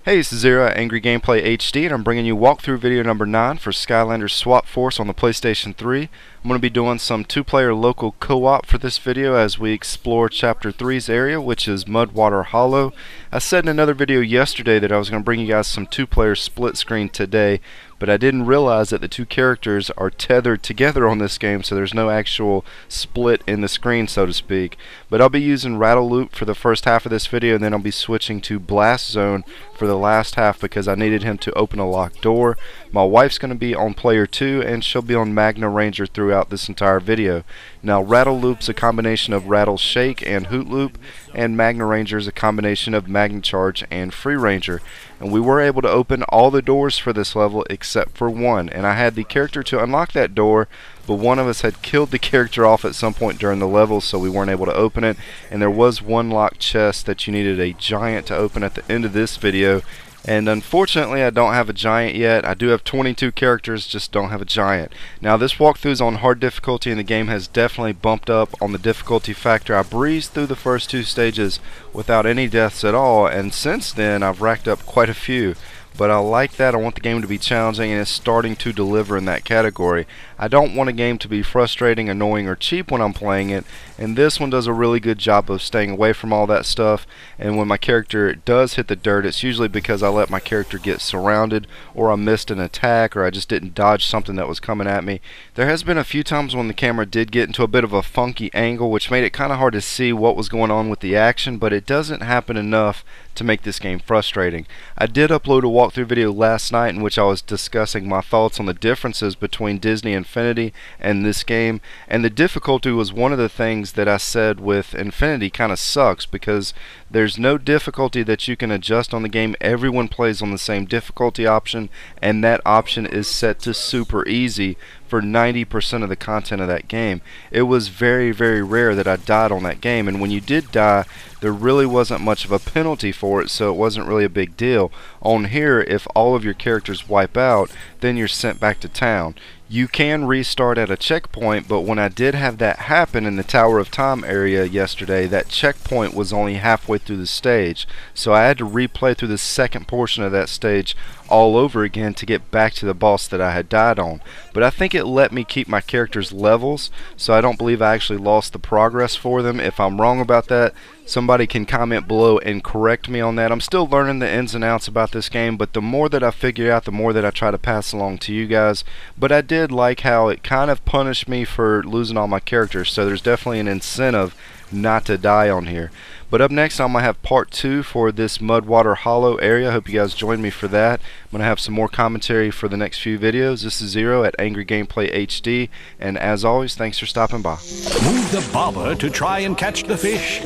Hey, this is Zero at Angry Gameplay HD, and I'm bringing you walkthrough video number 9 for Skylander-swapforce on the PlayStation 3. I'm going to be doing some two-player local co-op for this video as we explore Chapter 3's area, which is Mudwater Hollow. I said in another video yesterday that I was going to bring you guys some two-player split screen today, but I didn't realize that the two characters are tethered together on this game, so there's no actual split in the screen, so to speak. But I'll be using Rattle Loop for the first half of this video, and then I'll be switching to Blast Zone for the last half because I needed him to open a locked door. My wife's going to be on player 2, and she'll be on Magna Ranger throughout this entire video. Now, Rattle Loop's a combination of Rattle Shake and Hoot Loop, and Magna Ranger is a combination of Magna Charge and Free Ranger. And we were able to open all the doors for this level except for one, and I had the character to unlock that door, but one of us had killed the character off at some point during the level, so we weren't able to open it. And there was one locked chest that you needed a giant to open at the end of this video, and unfortunately I don't have a giant yet. I do have 22 characters, just don't have a giant. Now this walkthrough is on hard difficulty, and the game has definitely bumped up on the difficulty factor. I breezed through the first two stages without any deaths at all, and since then I've racked up quite a few. But I like that. I want the game to be challenging, and it's starting to deliver in that category. I don't want a game to be frustrating, annoying, or cheap when I'm playing it, and this one does a really good job of staying away from all that stuff. And when my character does hit the dirt, it's usually because I let my character get surrounded, or I missed an attack, or I just didn't dodge something that was coming at me. There has been a few times when the camera did get into a bit of a funky angle, which made it kind of hard to see what was going on with the action, but it doesn't happen enough to make this game frustrating. I did upload a walkthrough video last night in which I was discussing my thoughts on the differences between Disney Infinity and this game, and the difficulty was one of the things that I said with Infinity kind of sucks because there's no difficulty that you can adjust on the game. Everyone plays on the same difficulty option, and that option is set to super easy for 90% of the content of that game. It was very, very rare that I died on that game, and when you did die, there really wasn't much of a penalty for it, so it wasn't really a big deal. On here, if all of your characters wipe out, then you're sent back to town. You can restart at a checkpoint, but when I did have that happen in the Tower of Time area yesterday, that checkpoint was only halfway through the stage, so I had to replay through the second portion of that stage all over again to get back to the boss that I had died on. But I think it let me keep my characters' levels, so I don't believe I actually lost the progress for them. If I'm wrong about that, somebody can comment below and correct me on that. I'm still learning the ins and outs about this game, but the more that I figure out, the more that I try to pass along to you guys. But I did like how it kind of punished me for losing all my characters, so there's definitely an incentive not to die on here. But up next, I'm going to have part 2 for this Mudwater Hollow area. I hope you guys join me for that. I'm going to have some more commentary for the next few videos. This is Zero at Angry Gameplay HD, and as always, thanks for stopping by. Move the bobber to try and catch the fish.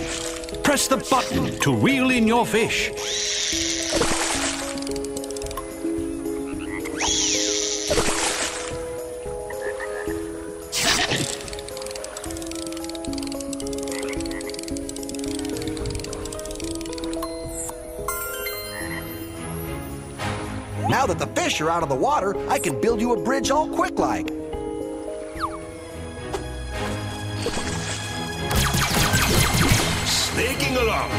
Press the button to reel in your fish. Now that the fish are out of the water, I can build you a bridge all quick-like. Snaking along.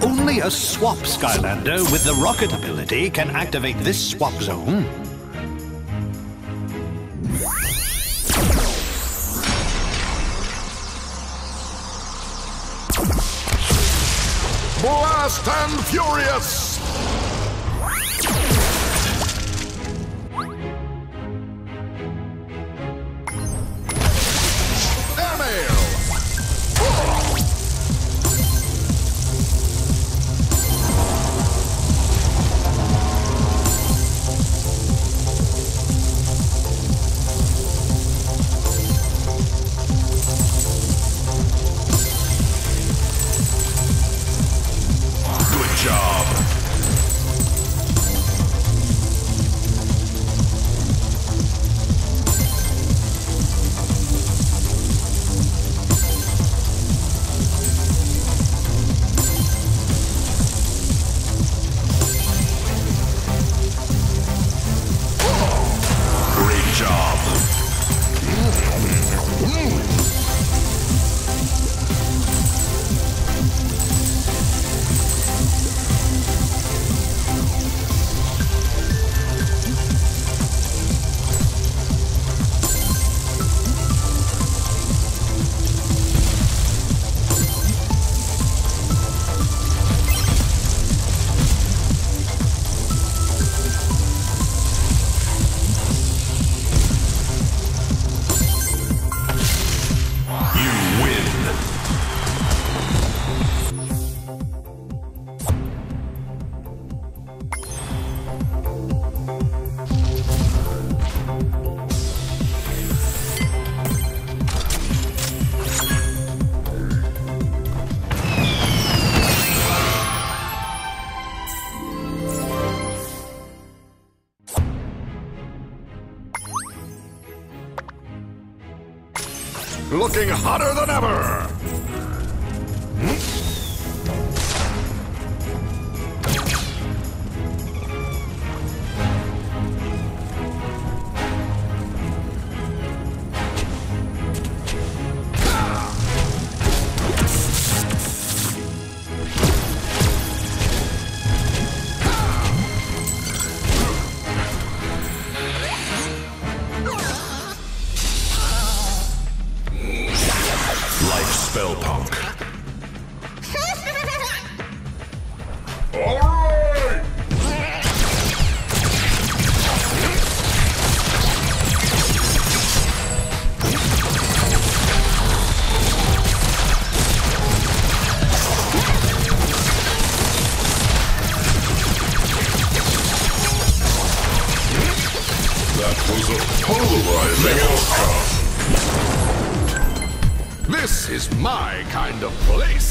Only a swap Skylander with the rocket ability can activate this swap zone. Blast and Furious! Looking hotter than ever! Spell punk. Alright! That was a polarizing outcome. This is my kind of place.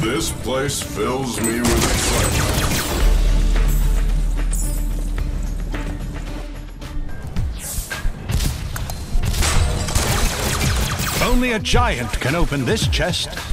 This place fills me with excitement. Only a giant can open this chest.